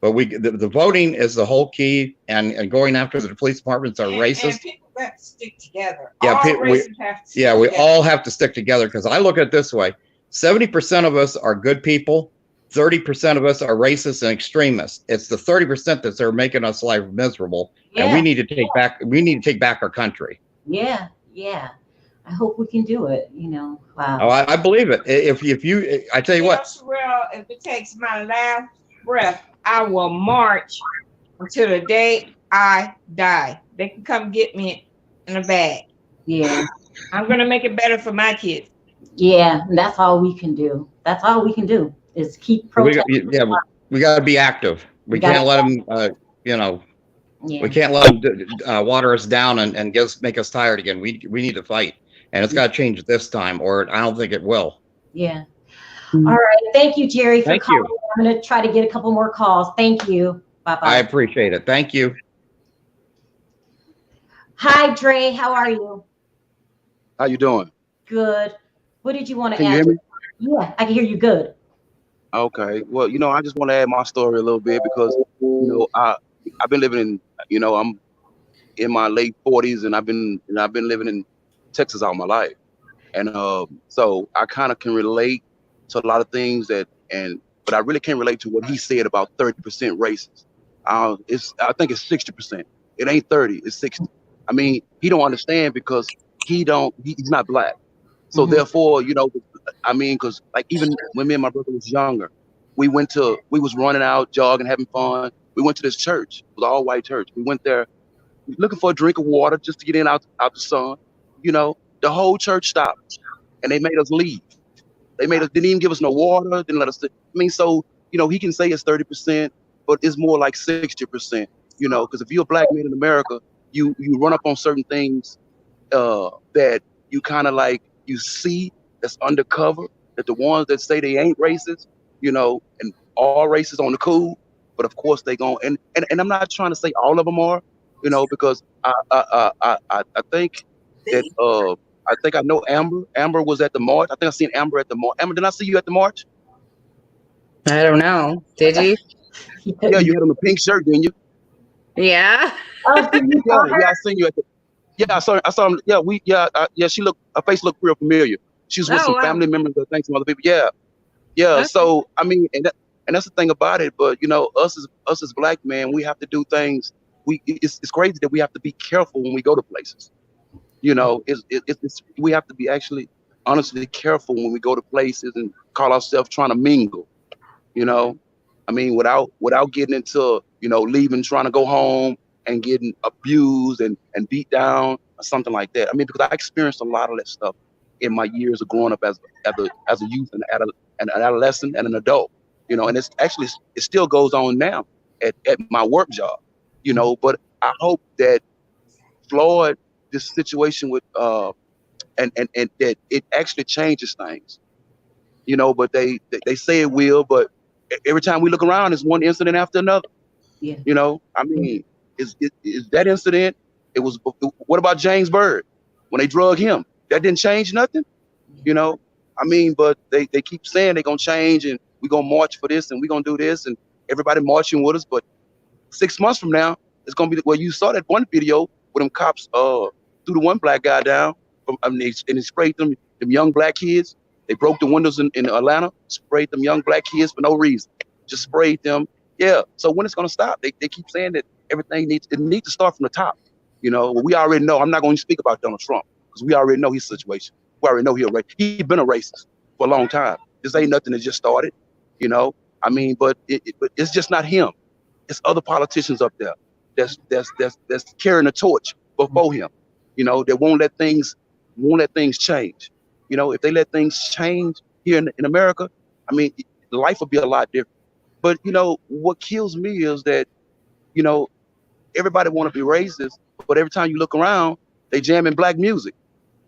But the voting is the whole key, and going after the police departments are racist. And people have to stick together. Yeah, We all have to stick together, because I look at it this way: 70% of us are good people, 30% of us are racist and extremists. It's the 30% that are making us life miserable, and we need to take back. We need to take back our country. Yeah, yeah. I hope we can do it. You know, wow. Oh, I believe it. If you, I tell you what. Well, if it takes my last breath, I will march until the day I die. They can come get me in a bag. Yeah. I'm gonna make it better for my kids. Yeah, that's all we can do. That's all we can do is keep protesting. We got to be active. We can't let them. We can't let them water us down and make us tired again. We need to fight, and it's got to change this time, or I don't think it will. Yeah. All right. Thank you, Jerry, for calling. You. I'm going to try to get a couple more calls. Thank you. Bye-bye. I appreciate it. Thank you. Hi, Dre. How are you? How you doing? Good. What did you want to Can add? you hear me? Yeah, I can hear you good. Okay. Well, I just want to add my story a little bit because, I've been living in, I'm in my late 40s and I've been living in Texas all my life. And so I kind of can relate to a lot of things but I really can't relate to what he said about 30% racist. I think it's 60%. It ain't 30, it's 60. I mean, he don't understand because he's not black. So therefore, because like even when me and my brother was younger, we was running out, jogging, having fun. We went to this church. It was an all-white church. We went there looking for a drink of water just to get in out the sun. The whole church stopped and they made us leave. Didn't even give us no water, didn't let us. I mean, so, he can say it's 30%, but it's more like 60%, because if you're a black man in America, you run up on certain things that you kind of like, you see that's undercover, that the ones that say they ain't racist, and all races on the cool, but of course they gon' and I'm not trying to say all of them are, because I think that I know Amber. Amber was at the march. I think I seen Amber at the march. Amber, did I see you at the march? I don't know. Did you? Yeah, you had on the pink shirt, didn't you? Yeah. Oh, yeah, I seen you at the. Yeah, I saw him. Yeah, her face looked real familiar. She was with some family members, I think some other people. Yeah. Okay. So I mean, and that's the thing about it. But us as black men, we have to do things. It's crazy that we have to be careful when we go to places. We have to be actually honestly careful when we go to places and call ourselves trying to mingle. I mean, without getting into, leaving, trying to go home and getting abused and beat down or something like that. I mean, because I experienced a lot of that stuff in my years of growing up as a youth and an adolescent and an adult, and it still goes on now at my work job, but I hope that Floyd, this situation with and that it actually changes things, but they say it will, but every time we look around, it's one incident after another. Yeah. I mean, is that incident? It was. What about James Byrd when they drug him? That didn't change nothing. I mean, but they keep saying they're gonna change and we're gonna march for this and we're gonna do this and everybody marching with us. But 6 months from now, it's gonna be you saw that one video where them cops threw the one black guy down and they sprayed them young black kids. They broke the windows in Atlanta, sprayed them young black kids for no reason, just sprayed them. Yeah. So when it's gonna stop? They keep saying that everything needs to start from the top. Well, we already know. I'm not going to speak about Donald Trump because we already know his situation. We already know he's been a racist for a long time. This ain't nothing that just started. I mean, but it's just not him. It's other politicians up there that's carrying the torch before him. That won't let things change. If they let things change here in America, I mean, life will be a lot different. But what kills me is that everybody want to be racist, but every time you look around, they jamming black music.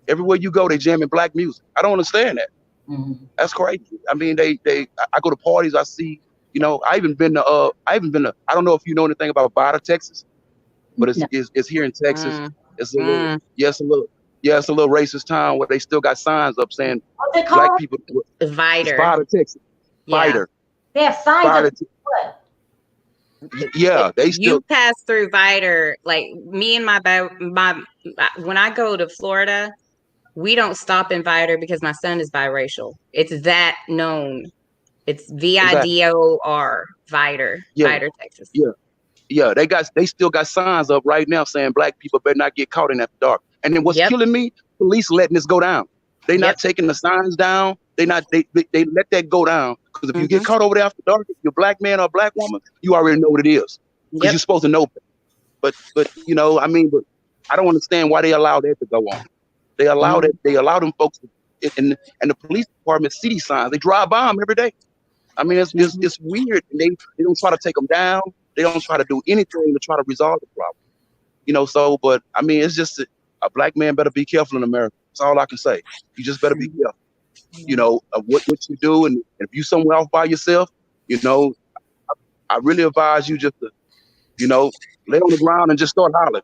Everywhere you go, they jamming black music. I don't understand that. Mm-hmm. That's crazy. I mean, I go to parties, I see. I even been to. I don't know if you know anything about Vidor, Texas, but it's here in Texas. It's a little, it's a little racist town where they still got signs up saying black people. Vidor, Texas. Vidor. They have signs up. What? Yeah, they still. You pass through Vidor, like me and my when I go to Florida, we don't stop in Vidor because my son is biracial. It's that known. It's VIDOR, Vidor, Vidor, Texas. Yeah, they still got signs up right now saying black people better not get caught in after dark. And then what's killing me? Police letting this go down. They not taking the signs down. They let that go down. Because if you get caught over there after dark, if you're a black man or a black woman, you already know what it is. Because you're supposed to know. But I mean, but I don't understand why they allow that to go on. They allow that. They allow them folks and the police department see these signs. They drive by them every day. I mean, it's weird. And they don't try to take them down. They don't try to do anything to try to resolve the problem. So, but I mean, it's just a black man better be careful in America. That's all I can say. You just better be careful. Of what you do, and if you somewhere off by yourself, I really advise you just to, lay on the ground and just start hollering.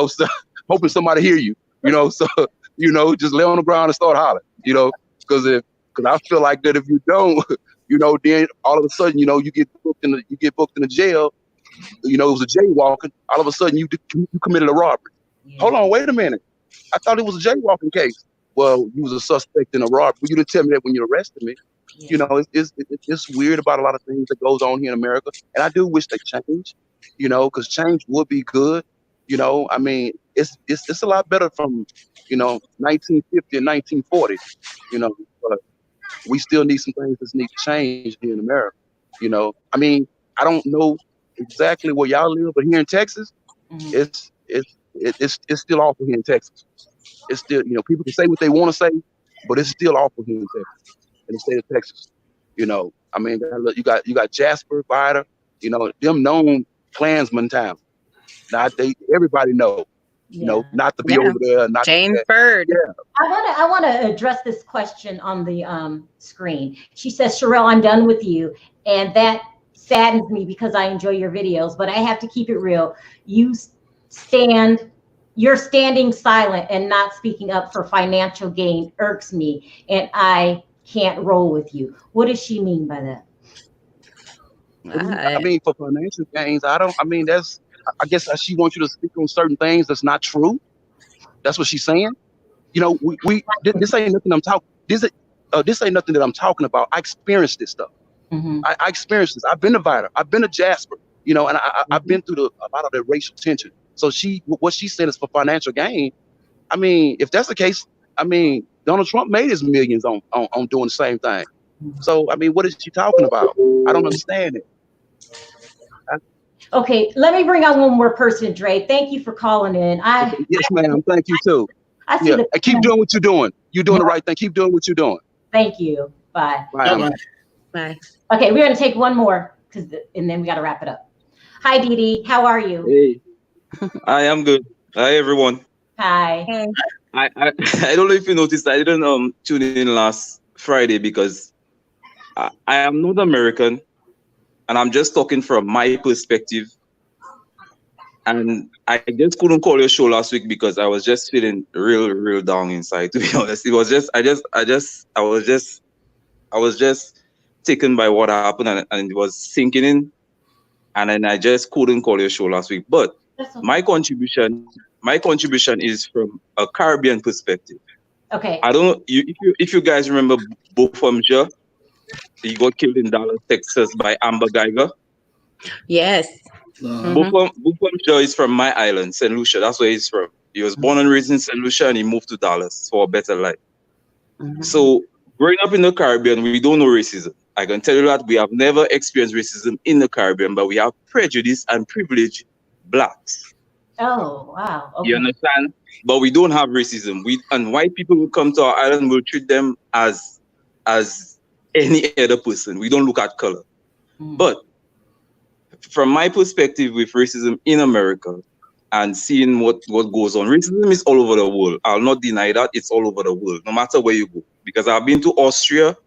So, hoping somebody hear you. So just lay on the ground and start hollering. Because I feel like that if you don't, then all of a sudden, you get booked in the jail. It was a jaywalking. All of a sudden, you committed a robbery. Yeah. Hold on, wait a minute. I thought it was a jaywalking case. Well, you was a suspect in a robbery. You didn't tell me that when you arrested me. Yeah. It's weird about a lot of things that goes on here in America, and I do wish they change. Because change would be good. I mean, it's a lot better from 1950 and 1940. But we still need some things that need to change here in America. I mean, I don't know exactly where y'all live, but here in Texas, it's still awful here in Texas. It's still, people can say what they want to say, but it's still awful here in Texas, in the state of Texas. I mean, you got Jasper, Vidor, them known Klansman towns. Now everybody know, not to be over there, not James Byrd. Yeah. I want to address this question on the screen. She says, Sherelle, I'm done with you, and that saddens me because I enjoy your videos, but I have to keep it real. You're standing silent and not speaking up for financial gain irks me, and I can't roll with you. What does she mean by that? I mean, for financial gains, I guess she wants you to speak on certain things that's not true. That's what she's saying. This ain't nothing I'm talking. This ain't nothing that I'm talking about. I experienced this stuff. Mm-hmm. I experienced this. I've been to Vidor. I've been to Jasper. And I've been through a lot of the racial tension. So what she said is for financial gain. I mean, if that's the case, I mean, Donald Trump made his millions on doing the same thing. So I mean, what is she talking about? I don't understand it. Okay, let me bring on one more person, Dre. Thank you for calling in. Yes, ma'am. Thank you too. I see Yeah, the and keep doing what you're doing. You're doing the right thing. Keep doing what you're doing. Thank you. Bye. Bye. Bye-bye. Bye. Okay, we're gonna take one more and then we got to wrap it up. Hi, Dee Dee. How are you? Hey, I am good. Hi, everyone. Hi. Hey. I I don't know if you noticed, I didn't tune in last Friday because I am not American, and I'm just talking from my perspective. And I just couldn't call your show last week because I was just feeling real down inside. To be honest, it was just I was just taken by what happened, and it was sinking in, and then I just couldn't call your show last week. But That's okay. my contribution is from a Caribbean perspective. Okay. I don't know if you guys remember Bofumja. He got killed in Dallas, Texas by Amber Geiger. Yes. Bofumja is from my island, St. Lucia. That's where he's from. He was born and raised in St. Lucia, and he moved to Dallas for a better life. So growing up in the Caribbean, we don't know racism. I can tell you that we have never experienced racism in the Caribbean, but we have prejudice and privilege blacks. Oh, wow. Okay. You understand? But we don't have racism. And white people will come to our island, we'll treat them as any other person. We don't look at color. But from my perspective with racism in America and seeing what goes on, racism is all over the world. I'll not deny that. It's all over the world, no matter where you go. Because I've been to Austria,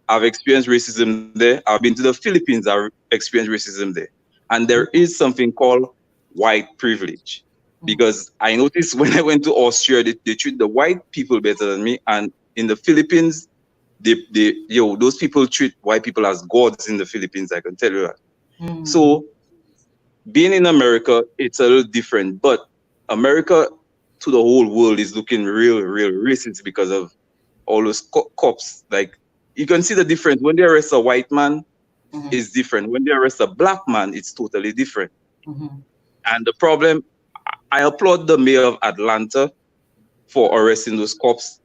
I've experienced racism there. I've been to the Philippines, I've experienced racism there. And there is something called white privilege. Because I noticed when I went to Austria, they treat the white people better than me. And in the Philippines, those people treat white people as gods in the Philippines, I can tell you that. So being in America, it's a little different. But America to the whole world is looking real racist because of all those cops. Like, you can see the difference. When they arrest a white man, it's different. When they arrest a black man, it's totally different. And the problem, I applaud the mayor of Atlanta for arresting those cops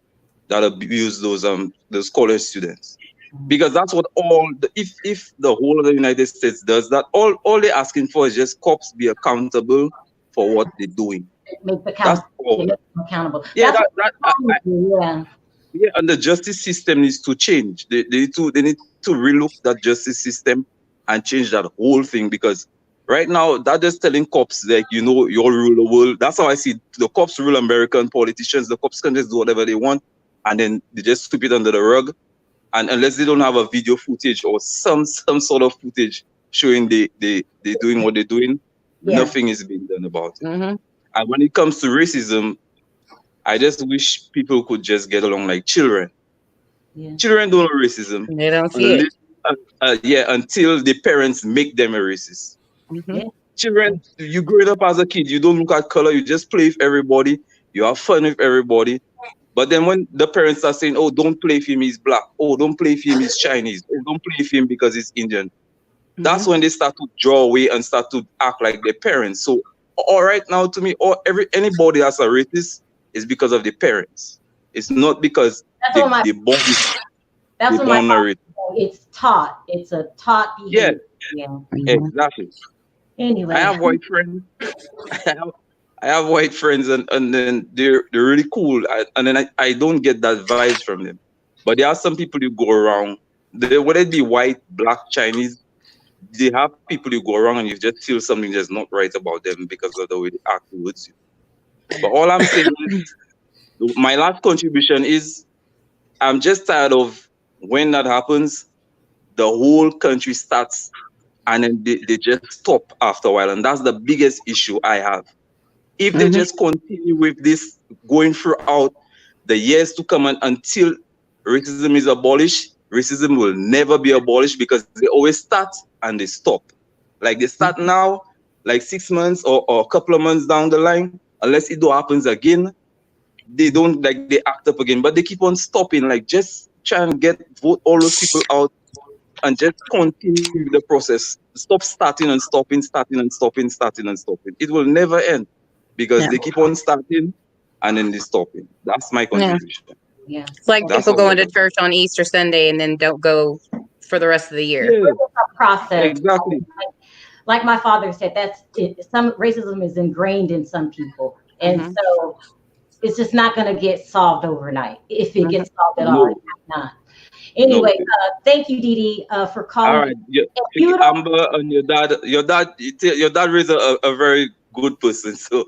that abuse those college students, because that's what if the whole of the United States does that, all they're asking for is just cops be accountable for what they're doing. Make the accountable. Yeah, yeah, and the justice system needs to change. They need to relook that justice system and change that whole thing, because right now they're just telling cops, like, you all rule the world. That's how I see it. The cops rule America, and politicians, the cops can just do whatever they want, and then they just sweep it under the rug. And unless they don't have a video footage or some sort of footage showing they're doing what they're doing, nothing is being done about it. And when it comes to racism, I just wish people could just get along like children. Children don't know racism. They don't see it. Until the parents make them a racist. Children, you growing up as a kid, you don't look at color, you just play with everybody, you have fun with everybody. But then when the parents are saying, oh, don't play with him, he's black. Oh, don't play with him, he's Chinese. Oh, don't play with him because he's Indian. That's when they start to draw away and start to act like their parents. So, all right now, to me, anybody that's a racist is because of the parents. It's not because they born. That's what my father said. It's taught. It's a taught behavior. Yeah. Exactly. Anyway, I have white friends. I have white friends, and then they're really cool. And then I don't get that vibes from them. But there are some people you go around, whether it be white, black, Chinese, they have people you go around and you just feel something that's not right about them because of the way they act towards you. But all I'm saying is, my last contribution is, I'm just tired of when that happens, the whole country starts and then they just stop after a while. And that's the biggest issue I have. If they just continue with this going throughout the years to come, and until racism is abolished, racism will never be abolished, because they always start and they stop. Like, they start now, like 6 months or a couple of months down the line, unless it happens again, they don't, like, they act up again. But they keep on stopping, like, just try and vote all those people out and just continue the process. Stop starting and stopping, starting and stopping, starting and stopping. It will never end, because they keep on starting and then they stopping. That's my contribution. Yeah. It's like people going to church on Easter Sunday and then don't go for the rest of the year. Yeah. Process. Exactly. like my father said, that's it. Some racism is ingrained in some people, and so it's just not going to get solved overnight. If it gets solved at all, it's not. Anyway, thank you, Dee Dee, for calling. All right, yeah. Amber and your dad raised a very good person. So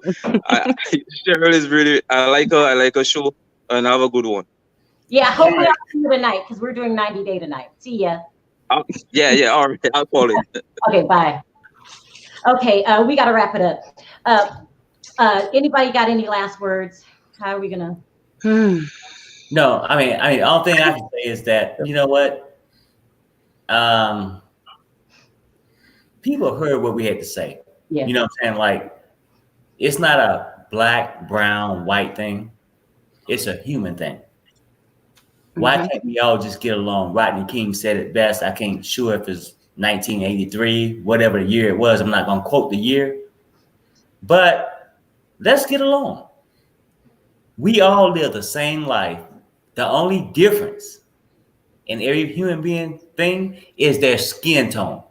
Cheryl is really, I like her show, and have a good one. Yeah, hopefully I'll see you tonight because we're doing 90 Day tonight. See ya. Yeah, all right, I'll call it. Okay, bye. Okay, we got to wrap it up. Anybody got any last words? How are we gonna? No, I mean, the only thing I can say is that, you know what? People heard what we had to say. Yeah. You know what I'm saying? Like, it's not a black, brown, white thing. It's a human thing. Why can't we all just get along? Rodney King said it best. I can't sure if it's 1983, whatever the year it was. I'm not going to quote the year. But let's get along. We all live the same life. The only difference in every human being thing is their skin tone.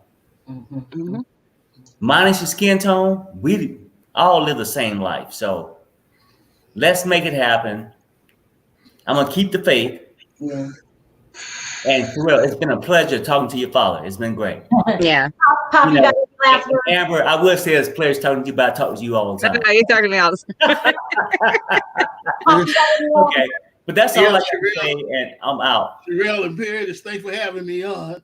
Minus your skin tone, we all live the same life. So let's make it happen. I'm going to keep the faith. Yeah. And for real, it's been a pleasure talking to your father. It's been great. Yeah. Pop, you got any last words? Amber, I will say it's a pleasure talking to you, but I talk to you all the time. You're talking to me all the time. Okay. But that's all I can say, and I'm out. Sherelle and Paris, thanks for having me on.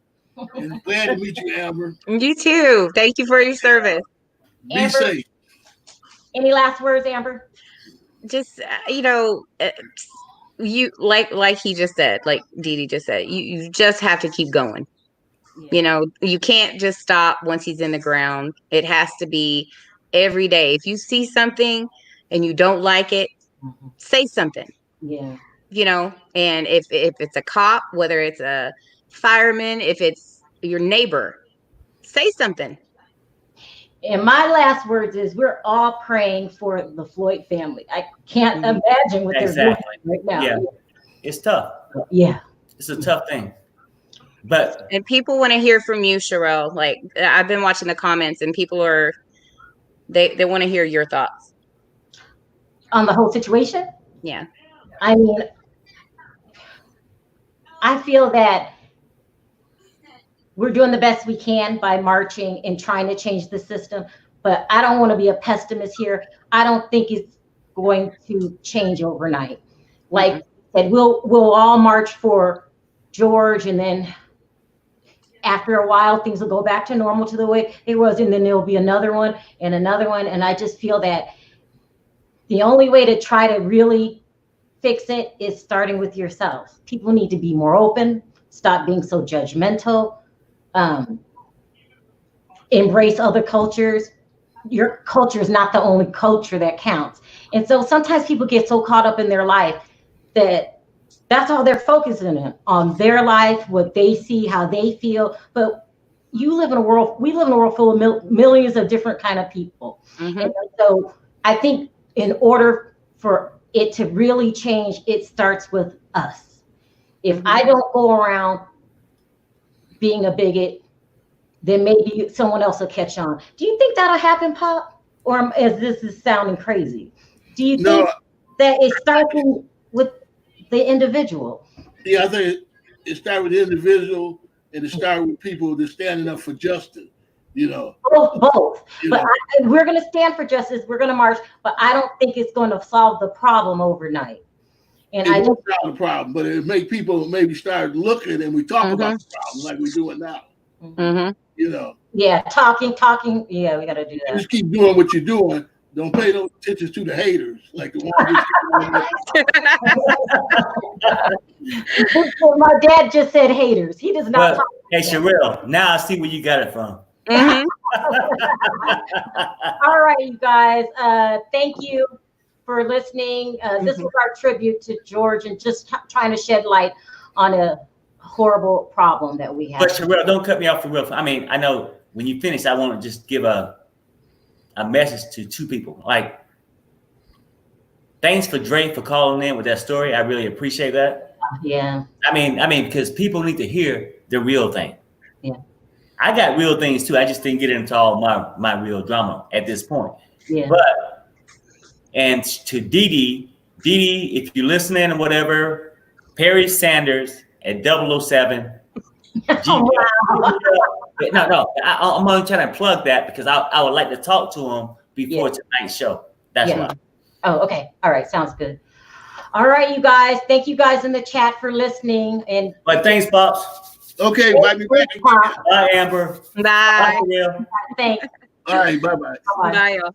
And glad to meet you, Amber. You too. Thank you for your service. Be safe. Any last words, Amber? Just you like he just said, like Dee Dee just said, you just have to keep going. Yeah. You can't just stop once he's in the ground. It has to be every day. If you see something and you don't like it, say something. Yeah. And if it's a cop, whether it's a fireman, if it's your neighbor, say something. And my last words is we're all praying for the Floyd family. I can't imagine what they're doing right now. Yeah. It's tough. Yeah. It's a tough thing. And people want to hear from you, Sherelle. Like, I've been watching the comments and people they want to hear your thoughts on the whole situation. Yeah. I mean, I feel that we're doing the best we can by marching and trying to change the system, but I don't want to be a pessimist here. I don't think it's going to change overnight. Like I said, we'll all march for George, and then after a while, things will go back to normal to the way it was, and then there'll be another one and another one. And I just feel that the only way to try to really fix it is starting with yourself. People need to be more open, stop being so judgmental, embrace other cultures. Your culture is not the only culture that counts. And so sometimes people get so caught up in their life that that's all they're focusing on their life, what they see, how they feel. But we live in a world full of millions of different kind of people. And so I think in order for it to really change, it starts with us. If I don't go around being a bigot, then maybe someone else will catch on. Do you think that'll happen, Pop? Or is this sounding crazy? Do you think that it starts with the individual? Yeah, I think it starts with the individual, and it starts with people that standing up for justice. Both. But we're going to stand for justice. We're going to march, but I don't think it's going to solve the problem overnight. And it won't solve the problem, but it make people maybe start looking, and we talk about the problem like we're doing now. Yeah, talking. Yeah, we got to do that. Just keep doing what you're doing. Don't pay no attention to the haters, like the one. My dad just said haters. He does not. Hey, Sherelle, now I see where you got it from. All right, you guys. Thank you for listening. This was our tribute to George and just trying to shed light on a horrible problem that we have. But Sherelle, don't cut me off for real. I mean, I know when you finish, I want to just give a message to two people. Like, thanks for Drake for calling in with that story. I really appreciate that. Yeah. I mean, because people need to hear the real thing. Yeah. I got real things too. I just didn't get into all my real drama at this point. Yeah. But and to Dee, if you're listening or whatever, Perry Sanders at 007. Oh, wow. No, I'm only trying to plug that because I would like to talk to him before tonight's show. That's why. Oh, okay. All right. Sounds good. All right, you guys. Thank you guys in the chat for listening. And but thanks, Pops. Okay, bye. Bye, Amber. Bye. Bye, Will. Thanks. All right, bye-bye. Bye-bye. Bye, y'all.